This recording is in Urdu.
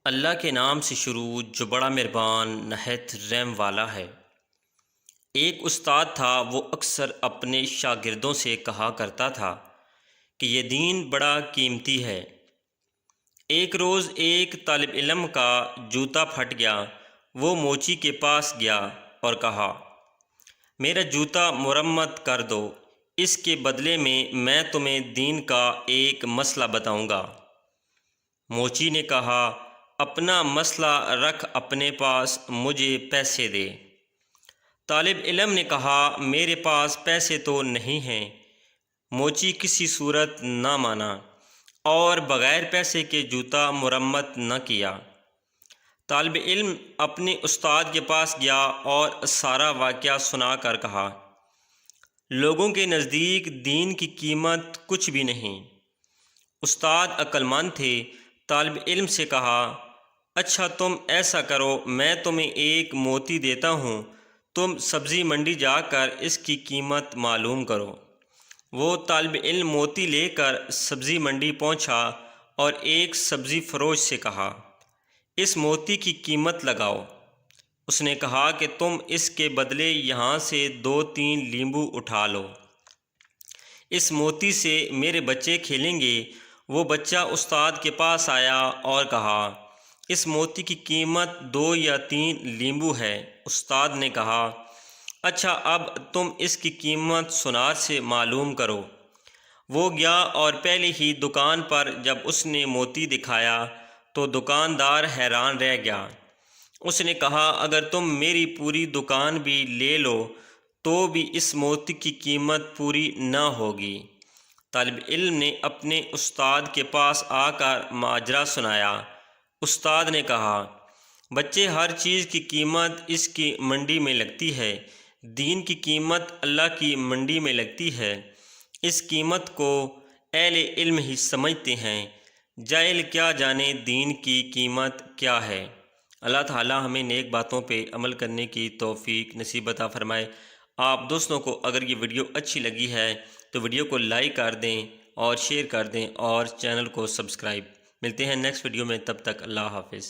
اللہ کے نام سے شروع جو بڑا مہربان نہایت رحم والا ہے۔ ایک استاد تھا، وہ اکثر اپنے شاگردوں سے کہا کرتا تھا کہ یہ دین بڑا قیمتی ہے۔ ایک روز ایک طالب علم کا جوتا پھٹ گیا۔ وہ موچی کے پاس گیا اور کہا، میرا جوتا مرمت کر دو، اس کے بدلے میں تمہیں دین کا ایک مسئلہ بتاؤں گا۔ موچی نے کہا، اپنا مسئلہ رکھ اپنے پاس، مجھے پیسے دے۔ طالب علم نے کہا، میرے پاس پیسے تو نہیں ہیں۔ موچی کسی صورت نہ مانا اور بغیر پیسے کے جوتا مرمت نہ کیا۔ طالب علم اپنے استاد کے پاس گیا اور سارا واقعہ سنا کر کہا، لوگوں کے نزدیک دین کی قیمت کچھ بھی نہیں۔ استاد عقل مند تھے۔ طالب علم سے کہا، اچھا تم ایسا کرو، میں تمہیں ایک موتی دیتا ہوں، تم سبزی منڈی جا کر اس کی قیمت معلوم کرو۔ وہ طالب علم موتی لے کر سبزی منڈی پہنچا اور ایک سبزی فروش سے کہا، اس موتی کی قیمت لگاؤ۔ اس نے کہا کہ تم اس کے بدلے یہاں سے 2-3 لیمبو اٹھا لو، اس موتی سے میرے بچے کھیلیں گے۔ وہ بچہ استاد کے پاس آیا اور کہا، اس موتی کی قیمت 2 یا 3 لیمبو ہے۔ استاد نے کہا، اچھا اب تم اس کی قیمت سونار سے معلوم کرو۔ وہ گیا اور پہلے ہی دکان پر جب اس نے موتی دکھایا تو دکاندار حیران رہ گیا۔ اس نے کہا، اگر تم میری پوری دکان بھی لے لو تو بھی اس موتی کی قیمت پوری نہ ہوگی۔ طالب علم نے اپنے استاد کے پاس آ کر ماجرا سنایا۔ استاد نے کہا، بچے، ہر چیز کی قیمت اس کی منڈی میں لگتی ہے، دین کی قیمت اللہ کی منڈی میں لگتی ہے۔ اس قیمت کو اہل علم ہی سمجھتے ہیں، جاہل کیا جانے دین کی قیمت کیا ہے۔ اللہ تعالی ہمیں نیک باتوں پہ عمل کرنے کی توفیق نصیب عطا فرمائے۔ آپ دوستوں کو اگر یہ ویڈیو اچھی لگی ہے تو ویڈیو کو لائک کر دیں اور شیئر کر دیں اور چینل کو سبسکرائب۔ ملتے ہیں نیکسٹ ویڈیو میں، تب تک اللہ حافظ۔